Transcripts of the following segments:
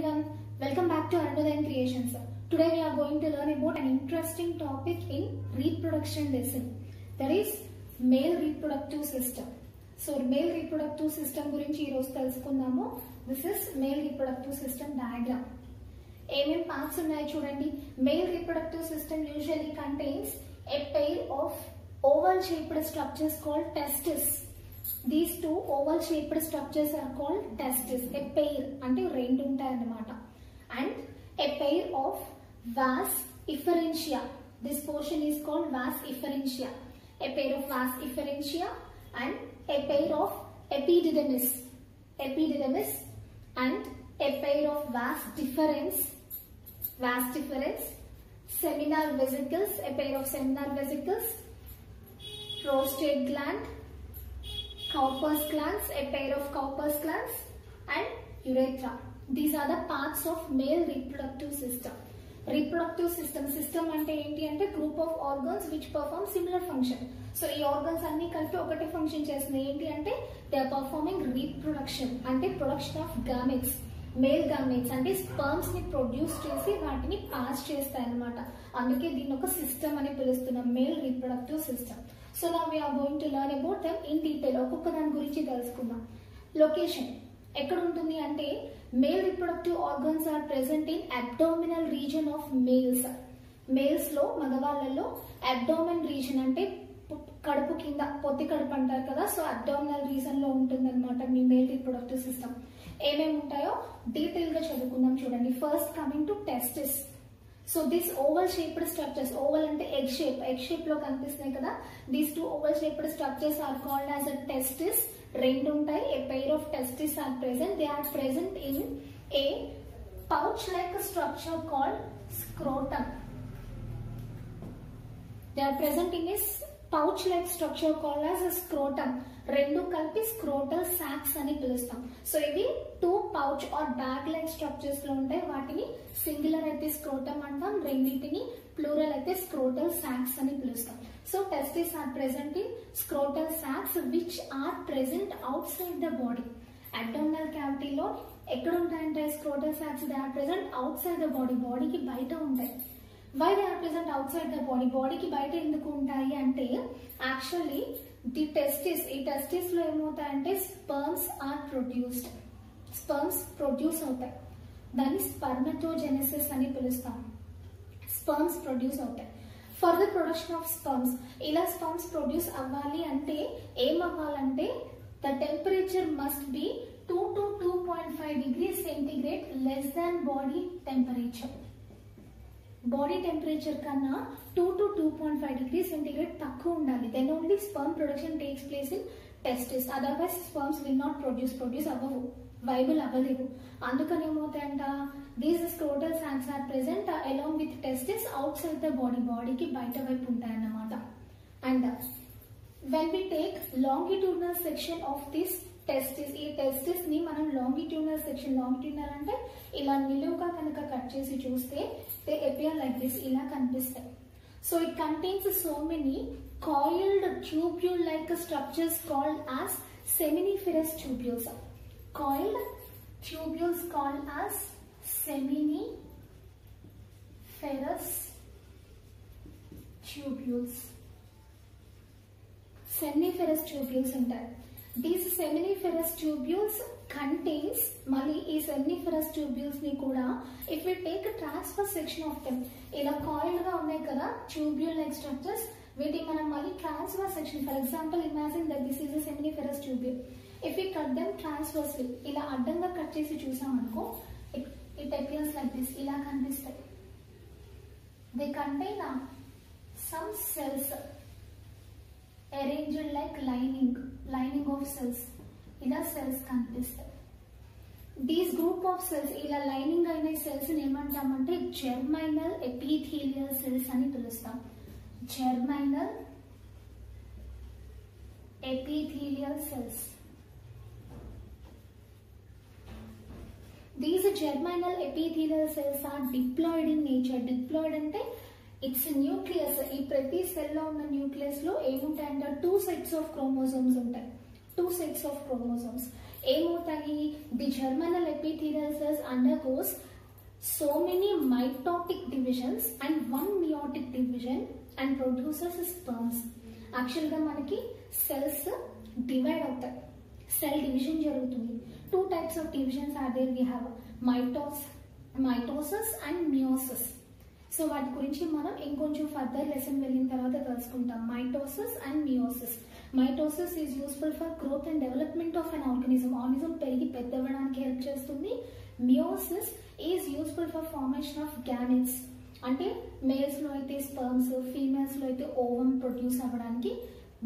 everyone, welcome back to Anuradhan Creations. Today we are going to learn about an interesting topic in reproduction lesson, that is male reproductive system. So male reproductive system gurinchi ee roju telusukundamu. This is male reproductive system diagram. Em parts unnayi chudandi. Male reproductive system usually contains a pair of oval shaped structures called testes. These two oval shaped structures are called testes. A pair ante rendu untayi annamata. And a pair of vas efferentia. This portion is called vas efferentia. A pair of vas efferentia and a pair of epididymis and a pair of vas deferens, seminal vesicles, a pair of seminal vesicles, prostate gland, Cowper's glands, a pair of Cowper's glands, and urethra. These are the parts of male reproductive system. Reproductive system ante enti ante group of organs which perform similar function. So ee organs anni కలిపి ఒకటే function చేస్తున్నాయి. ఏంటి అంటే they are performing reproduction అంటే production of gametes. Male gametes అంటే sperms ని produce చేసి వాటిని పాస్ చేస్తాయి అన్నమాట. అందుకే దీన్ని ఒక సిస్టమ్ అని పిలుస్తున్నాం, male reproductive system. So now we are going to learn about them in detail. ఒక్కొక్క దాని గురించి తెలుసుకుందాం. లొకేషన్ ఎక్కడ ఉంటుంది అంటే male reproductive organs are present in abdominal region of males. Males లో మగవాళ్ళలో అబ్డామిన్ రీజన్ అంటే కడుపు కింద, పొత్తి కడుపు అంటారు కదా, సో అబ్డామినల్ రీజన్ లో ఉంటుంది అనమాట మీ మేల్ రిప్రొడక్టివ్ సిస్టమ్. ఏమేమి ఉంటాయో డీటెయిల్ గా చదువుకుందాం చూడండి. First coming to testis. So these oval shaped structures, oval ante egg shape lo kanipistunayi kada, these two oval shaped structures are called as a testis. Rendu untayi, a pair of testis are present. They are present in a pouch like structure called scrotum. They are present in a pouch like structure called as a scrotum. రెండు కలిపి scrotal sacs అని పిలుస్తాం. So ఇవి two pouch or bag like structures లో ఉంటాయి. వాటిని singular అయితే scrotum అంటాం, రెండింటిని ప్లూరల్ అయితే స్క్రోటల్ సాక్స్ అని పిలుస్తాం. So testis are present in scrotal sacs which are present outside the body. Abdominal క్యావిటీలో ఎక్కడ ఉంటాయంటే scrotal sacs, they are present outside the body, బాడీకి బయట ఉంటాయి. Why they are present outside the body, బాడీకి బయట ఎందుకు ఉంటాయి అంటే యాక్చువల్లీ ది టెస్టిస్, ఈ టెస్టిస్ లో ఏమవుతాయంటే sperms are produced, sperms produce అవుతాయి. దాన్ని స్పర్మటోజెనెసిస్ అని పిలుస్తాం. స్పర్మ్స్ ప్రొడ్యూస్ అవుతాయి. For the production of sperms, ఇలా స్పర్మ్స్ ప్రొడ్యూస్ అవ్వాలి అంటే ఏమవ్వాలంటే the temperature must be 2 to 2.5 degrees centigrade less than body temperature. Body temperature కన్నా 2 to 2.5 degrees centigrade తక్కువ ఉండాలి. Then only sperm production takes place in testis. Otherwise sperms will not produce అవ్వవు, viable అవ్వలేవు. అందుకని ఏమవుతాయంట, these scrotal sacs are present along with testis outside the body, బాడీకి బయట వైపు ఉంటాయన్నమాట. And when we take longitudinal section of this testis, ఈ testis ని మనం లాంగిట్యూడినల్ సెక్షన్, లాంగిట్యూడినల్ అంటే ఇలా నిలువుగా కనుక కట్ చేసి చూస్తే దే అపియర్ లైక్ దిస్, ఇలా కనిపిస్తాయి. So it contains so many coiled tubule like structures called as seminiferous tubules. Coiled tubules called as seminiferous tubules. Seminiferous tubules ఉంటాయి. These seminiferous tubules contains, మళ్ళీ ఈ seminiferous tubules ని కూడా if we take a transverse section of them, ఇలా coiled గా ఉన్నాయి కదా tubule like structures, వీటిని మనం మళ్ళీ transverse section, for example imagine that this is a seminiferous tubule. If we cut them transversely, ఇలా అడ్డంగా కట్ చేసి చూసాం అనుకో, it appears like this, ఇలా కనిపిస్తాయి. They contain some cells arranged like lining of cells, ఇలా cells కనిపిస్తాయి. These group of cells, ఇలా లైనింగ్ అయిన cells ని ఏమంటామంటే germinal epithelial cells అని పిలుస్తాం. Germinal epithelial cells. These germinal epithelial cells are diploid in nature. Diploid అంటే it's nucleus. ఈ ప్రతి సెల్ లో ఉన్న న్యూక్లియస్ లో ఏముంటాయంటే 2 sets of chromosomes ఉంటాయి. 2 sets of chromosomes. ఏమవుతాయి, the germinal epithelial cells undergoes so many mitotic divisions and one meiotic division and produces sperms. Actually గా మనకి cells divide అవుతాయి, cell division జరుగుతుంది. Two types of divisions are there. We have mitosis and meiosis. So వాటి గురించి మనం ఇంకొంచెం further lesson వెళ్ళిన తర్వాత తెలుసుకుంటాం. Mitosis and meiosis. Mitosis is useful for growth and development of an organism పెరిగి పెద్దవడానికి హెల్ప్ చేస్తుంది. Meiosis is useful for formation of gametes, అంటే మేల్స్ లో అయితే స్పర్మ్స్, ఫీమేల్స్ లో అయితే ఓవం ప్రొడ్యూస్ అవ్వడానికి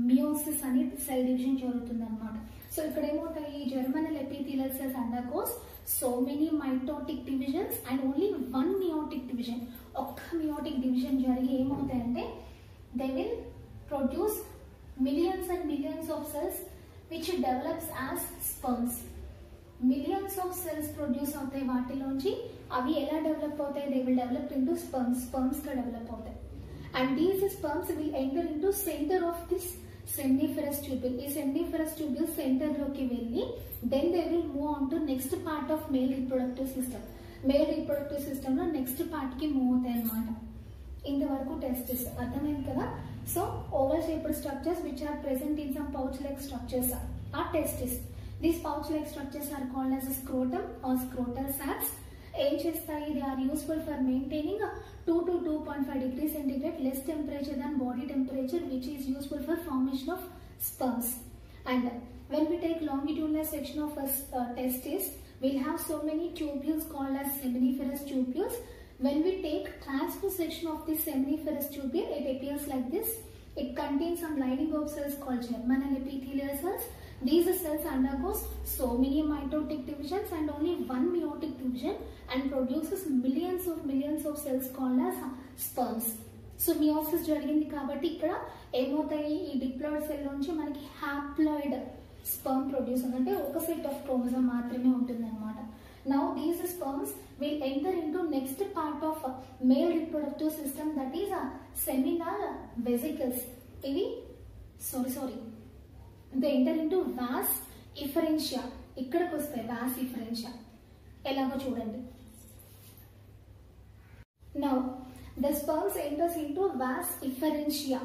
మియోసిస్ అనే సెల్ డివిజన్ జరుగుతుంది అనమాట. సో ఇక్కడ ఏమవుతాయి, germinal epithelial cells undergoes so many mitotic divisions and only one meiotic division. ఒక్క meiotic division జరిగి ఏమవుతాయంటే they will produce millions and millions of cells which develops as sperms. Millions of cells produce అవుతాయి, వాటిలోంచి అవి ఎలా develop అవుతాయి, they will develop into sperms గా develop అవుతాయి. And these sperms will enter into center of this seminiferous tubule. ఈ seminiferous tubule centre లోకి వెళ్ళి then they will move on to next part of male reproductive system. Male reproductive system లో next part కి move అవుతాయి అన్నమాట. ఇంతవరకు testis అర్థమైంది కదా. So oval shaped structures which are present in some pouch like structures are testis. These pouch like structures are called as scrotum or scrotal sacs. ఏం చేస్తాయి, they are useful for maintaining 2 to 2.5 degrees centigrade less temperature than body temperature, which is useful for formation of sperms. And when we take longitudinal section of a testis, we'll have so many tubules called as seminiferous tubules. When we take transverse section of this seminiferous tubule, it appears like this. It contains some lining of cells called germinal epithelial cells. These cells undergoes so many mitotic divisions and only one meiotic division and produces millions of cells called as sperms. So meiosis జరిగింది కాబట్టి ఇక్కడ ఏమవుతాయి, ఈ diploid cell నుంచి మనకి haploid sperm produce అంటే ఒక set of chromosome మాత్రమే ఉంటుంది అనమాట. Now these sperms will enter into next part of male reproductive system, that is seminal vesicles. ఇవి దే ఎంటర్ ఇంటూ వాస్ ఇఫరెన్షియా. ఇక్కడికి వస్తాయి వాస్ ఇఫరెన్షియా. ఎలాగో చూడండి. Now the sperms enters into vas efferentia.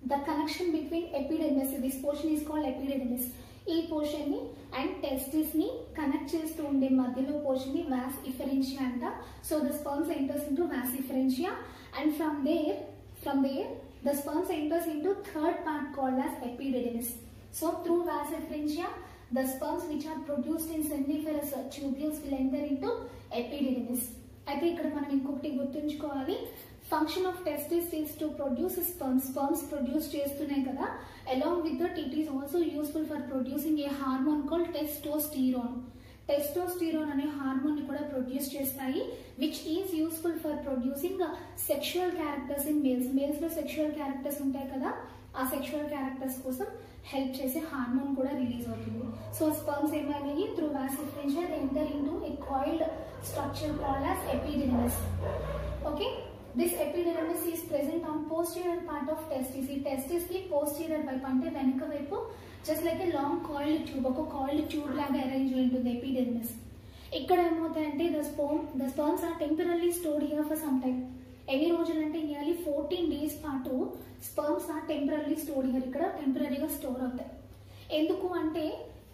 The connection between epidermis, this portion is called epidermis. ఈ portion ని and testis ని connect చేస్తూ ఉండే మధ్యలో పోర్షన్ ని vas efferentia అంట. So the sperms enters into vas efferentia and from there the sperms enters into third part called as epididymis. So through vas efferentia the sperms which are produced in seminiferous tubules will enter into epididymis. అయితే ఇక్కడ మనం ఇంకొకటి గుర్తుంచుకోవాలి, function of testis is to produce sperms produce చేస్తున్నాయి కదా. Along with that it is also useful for producing a hormone called testosterone. Testosterone అనే hormone ని కూడా ప్రొడ్యూస్ చేస్తాయి, which is useful for producing sexual characters in males లో sexual characters ఉంటాయి కదా, ఆ సెక్షువల్ క్యారెక్టర్స్ కోసం హెల్ప్ చేసే హార్మోన్ కూడా రిలీజ్ అవుతుంది. సో స్పర్మ్స్ ఏమైనాయి, through vas efferentia they enter into a coiled structure called as epididymis. Okay, this epididymis is present on posterior part of testis. ఈ testis కి posterior వైపు అంటే వెనక వైపు just like a long coiled tube, ఒక coiled tube లాగా arrange అయి ఉంటుంది epididymis. ఇక్కడ ఏమవుతాయంటే the sperms are temporarily stored here for some time. ఎన్ని రోజులు అంటే నియర్లీ 14 days పాటు sperms are temporary stored here, ఇక్కడ టెంపరరీగా స్టోర్ అవుతాయి. ఎందుకు అంటే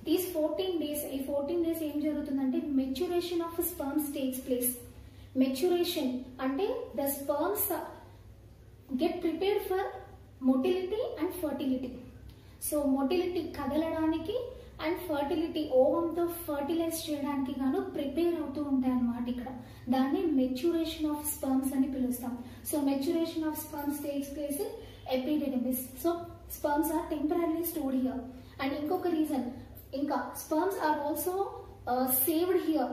these 14 days, ఈ 14 days ఏం జరుగుతుందంటే maturation of sperms takes place. Maturation అంటే the sperms get prepared for motility and fertility. So motility కదలడానికి అండ్ ఫర్టిలిటీ ఓవంతో ఫర్టిలైజ్ చేయడానికి గాను ప్రిపేర్ అవుతూ ఉంటాయి అన్నమాట. ఇక్కడ దాన్ని మెచ్యురేషన్ ఆఫ్ స్పర్మ్స్ అని పిలుస్తాం. So maturation of sperms takes place in epididymis. So sperms are temporary stored here. And ఇంకొక రీజన్, ఇంకా sperms are also saved here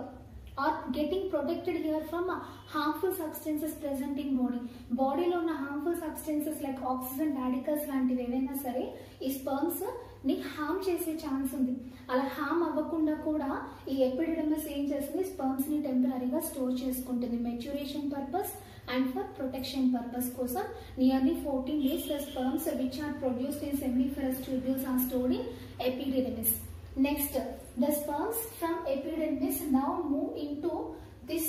or getting protected here from harmful substances present in body. బాడీలో ఉన్న harmful substances like oxygen radicals లాంటివి ఏవైనా సరే ఈ sperms ని harm చేసే ఛాన్స్ ఉంది. అలా హార్మ్ అవ్వకుండా కూడా ఈ ఎపిడిడమిస్ ఏం చేస్తుంది, స్పర్మ్స్ ని టెంపరరీగా స్టోర్ చేసుకుంటుంది maturation purpose and for protection purpose కోసం. Nearly 14 days the sperms which are produced in seminiferous tubules are stored in epididymis. Next, the sperms from epidermis now move into this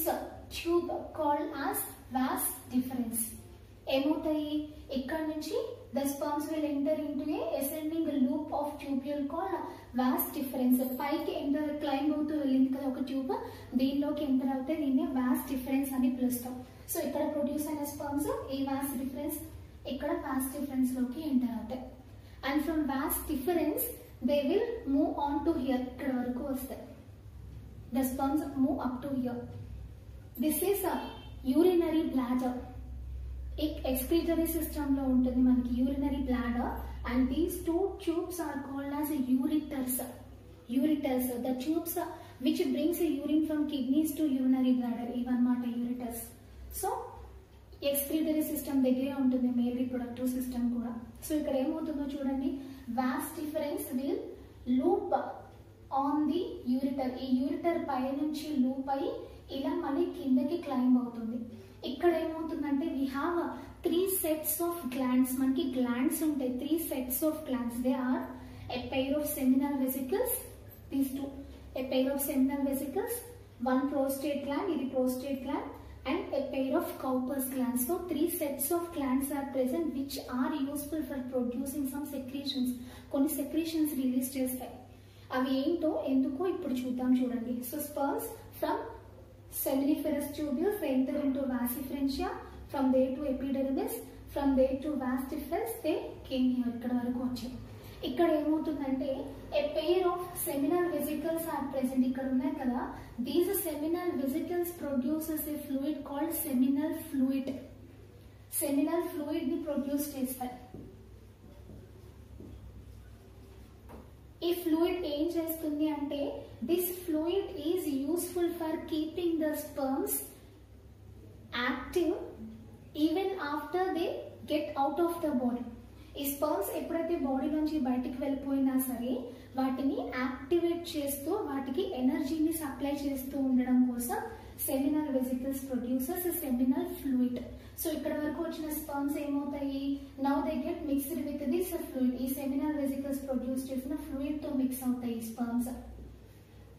tube called as vas deferens. ఏమవుతాయి ఇక్కడ నుంచి the sperms will enter into a ascending loop of tubule called vas deferens. పైకి enter climb అవుతూ వెళ్ళింది కదా ఒక tube, దీనిలోకి enter అవుతే దీన్ని vas deferens అని పిలుస్తాం. సో ఇక్కడ ప్రొడ్యూస్ అయిన స్పర్మ్స్ ఈ vas deferens ఇక్కడ vas deferens లోకి ఎంటర్ అవుతాయి. And from vas deferens they will move on to here. ఇక్కడ వరకు వస్తాయి. The sperms move up to here. This is a urinary bladder. Excretory system లో ఉంటుంది మనకి urinary bladder, and these two tubes are called as ureters. Ureters, the tubes which brings urine from kidneys to urinary bladder, ఇవన్నమాట ureters. So excretory system దగ్గరే ఉంటుంది male reproductive system కూడా. So ఇక్కడ ఏమవుతుందో చూడండి, vas deferens will loop on the ureter. ఈ ureter పై నుంచి loop అయి ఇలా మళ్ళీ కిందకి క్లైంబ్ అవుతుంది. ఇక్కడ ఏమవుతుందంటే we have 3 sets of glands. మనకి glands ఉంటాయి, 3 sets of glands. They are a pair of seminal vesicles, these two, a pair of seminal vesicles, one prostate gland, ఇది prostate gland, and a pair of Cowper's glands. So 3 sets of glands are present which are useful for producing some secretions. కొన్ని secretions release చేస్తాయి. అవి ఏంటో ఎందుకో ఇప్పుడు చూద్దాం చూడండి. So sperms from seminiferous tubules they enter into vas efferentia, from there to epidermis, from there to vas deferens they came here. ఇక్కడ వరకు వచ్చాయి. ఇక్కడ ఏమవుతుందంటే a pair of seminal vesicles are present. ఇక్కడ ఉన్నాయి కదా, these seminal vesicles produces a fluid called seminal fluid. Seminal fluid ని produce చేస్తాయి. ఈ ఫ్లూయిడ్ ఏం చేస్తుంది అంటే this fluid is useful for keeping the sperms active even after they get out of the body. ఈ స్పర్మ్స్ ఎప్పుడైతే body నుంచి బయటికి వెళ్ళిపోయినా సరే వాటిని యాక్టివేట్ చేస్తూ వాటికి ఎనర్జీని సప్లై చేస్తూ ఉండడం కోసం seminal vesicles producers seminal fluid. So ఇక్కడ వరకు వచ్చిన స్పర్మ్స్ ఏమవుతాయి, now they get mixed with this fluid. ఈ సెమినల్ వెసికల్స్ ప్రొడ్యూస్ చేసిన ఫ్లూయిడ్ తో మిక్స్ అవుతాయి ఈ sperms.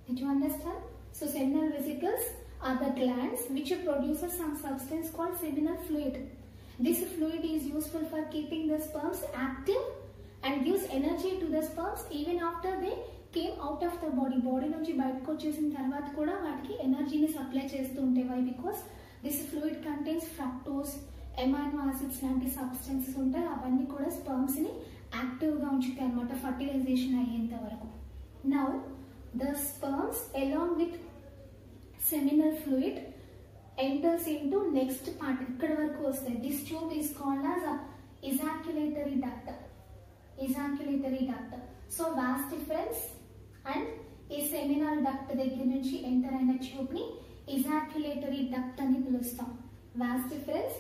Did you understand? So seminal vesicles are the glands which produces some substance called seminal fluid. This fluid is useful for keeping the sperms active and gives energy to the sperms even after they came out of the body. Body నుంచి బయటకు వచ్చేసిన తర్వాత కూడా వాటికి ఎనర్జీని supply చేస్తూ ఉంటాయి. Why? Because this fluid contains fructose, amino acids లాంటి సబ్స్టెన్సెస్ ఉంటాయి. అవన్నీ కూడా స్పర్మ్స్ ని యాక్టివ్ గా ఉంచుతాయి అన్నమాట ఫర్టిలైజేషన్ అయ్యేంత వరకు. Now the sperms along with seminal fluid enters into next part. ఇక్కడ వరకు వస్తాయి. This tube is called as a ejaculatory duct. Ejaculatory duct. So vas deferens and ఈ seminal duct దగ్గర నుంచి ఎంటర్ అయిన ట్యూబ్ ని ejaculatory duct అని పిలుస్తాం. vas deferens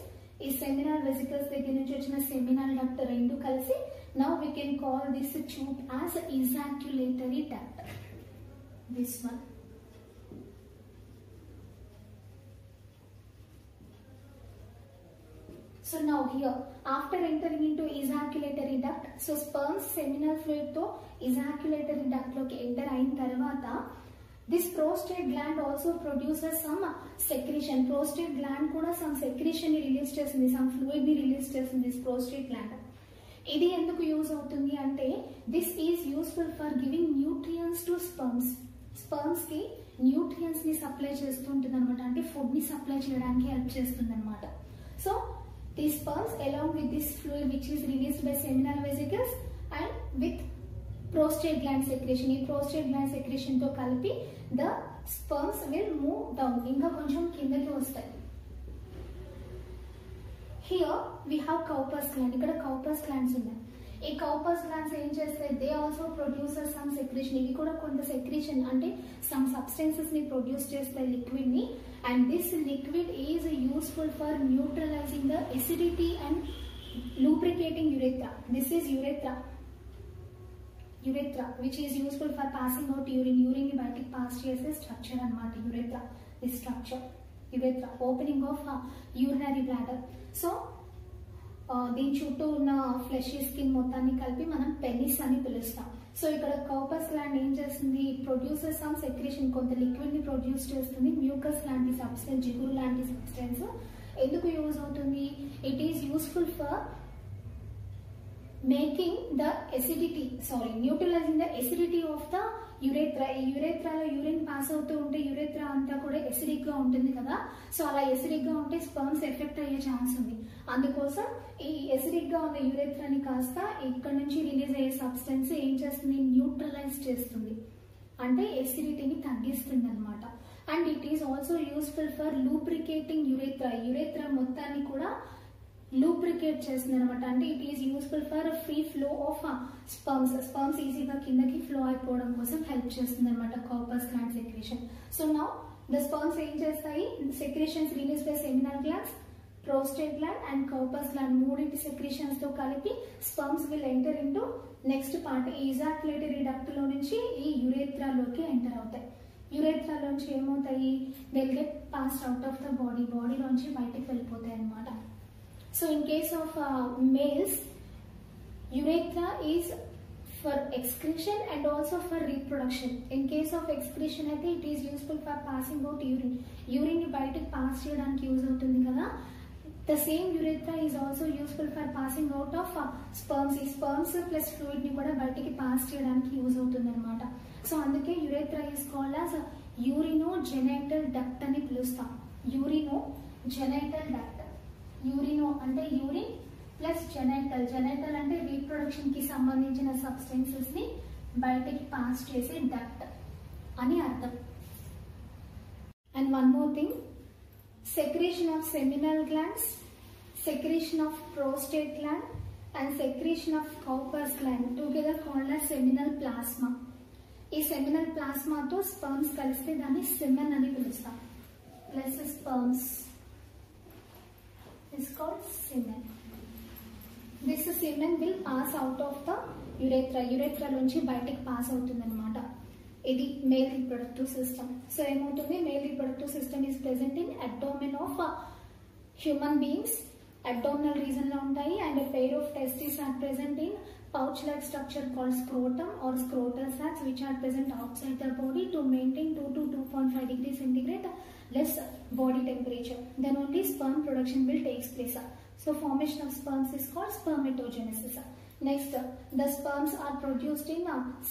ఈ seminal vesicles దగ్గర నుంచి వచ్చిన seminal duct రెండు కలిసి now we can call this tube as ejaculatory duct. This one. So now here after entering into ejaculatory duct, so sperms seminal fluid తో ejaculatory duct లోకి enter అయిన తర్వాత this prostate gland also produces some secretion. Prostate gland కూడా some secretion ని release చేస్తుంది, some fluid ని release చేస్తుంది this prostate gland. ఇది ఎందుకు యూజ్ అవుతుంది అంటే this is useful for giving nutrients to sperms. Sperms కి న్యూట్రియంట్స్ ని సప్లై చేస్తూ ఉంటుంది అనమాట, అంటే ఫుడ్ ని సప్లై చేయడానికి హెల్ప్ చేస్తుంది అనమాట. So the sperms along with this fluid which is released by seminal vesicles and with prostate gland secretion, ఈ prostate gland secretion తో కలిపి the sperms will move down, ఇంకా కొంచెం కిందకి వస్తాయి. Here we have Cowper's gland. ఇక్కడ Cowper's glands ఉన్నాయి. ఈ Cowper's glands ఏం చేస్తాయి, they also produces some secretion. ఇవి కూడా కొంత secretion అంటే some substances ని ప్రొడ్యూస్ చేస్తాయి లిక్విడ్ ని, and this liquid is useful for neutralizing the acidity and lubricating urethra. This is urethra which is useful for passing out urine. Urine ని బయటికి pass చేసే స్ట్రక్చర్ అన్నమాట urethra. This structure urethra, opening of urinary bladder. So దీని చుట్టూ ఉన్న fleshy skin మొత్తాన్ని కలిపి మనం పెనిస్ అని పిలుస్తాం. సో ఇక్కడ కార్పస్ గ్లాండ్ ఏం చేస్తుంది, ప్రొడ్యూసెస్ సమ్ సెక్రేషన్, కొంత లిక్విడ్ ని ప్రొడ్యూస్ చేస్తుంది. మ్యూకస్ లాంటి సబ్స్టెన్స్, జిగురు లాంటి సబ్స్టెన్స్ ఎందుకు యూజ్ అవుతుంది, it is useful for neutralising the acidity of the యురేత్రా. ఈ యురేత్రాలో యూరిన్ పాస్ అవుతూ ఉంటే యురేత్రా అంతా కూడా ఎసిడిక్ గా ఉంటుంది కదా, సో అలా ఎసిడిక్ గా ఉంటే స్పర్మ్స్ ఎఫెక్ట్ అయ్యే ఛాన్స్ ఉంది. అందుకోసం ఈ ఎసిడిక్ గా ఉన్న యురేత్రాని కాస్త ఇక్కడ నుంచి రిలీజ్ అయ్యే సబ్స్టెన్స్ ఏం చేస్తుంది, న్యూట్రలైజ్ చేస్తుంది, అంటే ఎసిడిటీని తగ్గిస్తుంది అనమాట. And it is also useful for lubricating యురేత్రా. యురేత్రా మొత్తాన్ని కూడా లూబ్రికేట్ చేస్తుంది అనమాట. అంటే it is useful for free flow of sperms ఈజీగా కిందకి ఫ్లో అయిపోవడం కోసం హెల్ప్ చేస్తుంది అనమాట corpus gland secretion. So now the sperms ఏం చేస్తాయి, secretions release by seminal glands, prostate gland and corpus gland మూడింటి సెక్రేషన్స్ తో కలిపి sperms will enter into next part. ఈ ఇజాక్యులేటరీ డక్ట్ లో నుంచి ఈ యురేత్రాలోకి ఎంటర్ అవుతాయి. యురేత్రాలోంచి ఏమవుతాయి, will get passed out of the బాడీలోంచి బయటకు వెళ్ళిపోతాయి అనమాట. So in case of males, urethra is for excretion and also for reproduction. In case of excretion అయితే it is useful for passing out urine. Urine ని బయటకు pass చేయడానికి use అవుతుంది కదా. The same urethra is also useful for passing out of sperms. ఈ sperms plus fluid ని కూడా బయటికి పాస్ చేయడానికి యూజ్ అవుతుంది అనమాట. సో అందుకే urethra is called as urinogenital duct అని పిలుస్తాం. urinogenital duct. యూరినో అంటే యూరిన్ ప్లస్ జెనైటల్. జెనైటల్ అంటే రీప్రొడక్షన్ కి సంబంధించిన సబ్స్టెన్సెస్ ని బయటికి పాస్ చేసే డక్ట్ అని అర్థం. And one more thing, secretion of seminal glands, secretion of prostate gland and secretion of corpus gland together called as seminal plasma. ఈ సెమినల్ ప్లాస్మాతో స్పర్మ్స్ కలిస్తే దాన్ని సెమెన్ అని పిలుస్తాం. Plus sperms is called semen. This semen will pass out of the urethra. Urethra నుంచి బయటికి pass అవుతుంది అనమాట. ఇది మేల్ రీప్రొడక్టివ్ సిస్టమ్. సో ఏమవుతుంది, male reproductive system is present in abdomen of human beings. Abdominal region లో ఉంటాయి. And pair of testis are present in pouch like structure called scrotum or scrotal sacs which are present outside the body to maintain 2 to 2.5 degrees centigrade less body temperature. Then only sperm production will take place. So formation of sperms is called spermatogenesis. Next, the sperms are produced in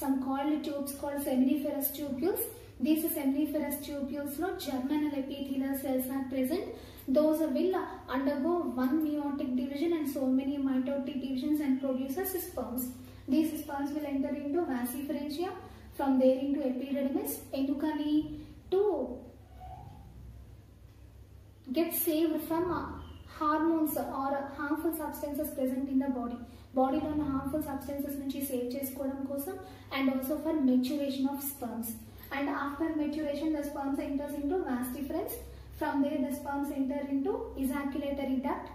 some coiled tubes called seminiferous tubules. These seminiferous tubules lo germinal epithelial cells are present. Those will undergo one meiotic division and so many mitotic divisions and produces sperms. These sperms will enter into vasipharyngia, from there into epididymis. Endukani to get saved from hormones or harmful substances present in the body. Body lo harmful substances nunchi save chesukodam kosam and also for maturation of sperms. And after maturation the sperms enters into vas deferens. From there the sperms enter into ejaculatory duct.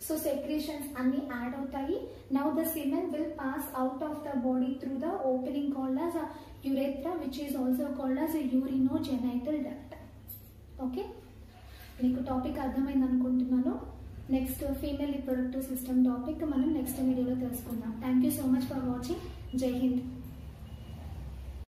So secretions anni add avutayi. Now the semen will pass out of the body through the opening called as a urethra, which is also called as a urinogenital duct. Okay, meeku topic ardhamaindi anukuntunnanu. Next female reproductive system topic మనం next వీడియోలో తెలుసుకుందాం. Thank you so much for watching. Jai Hind.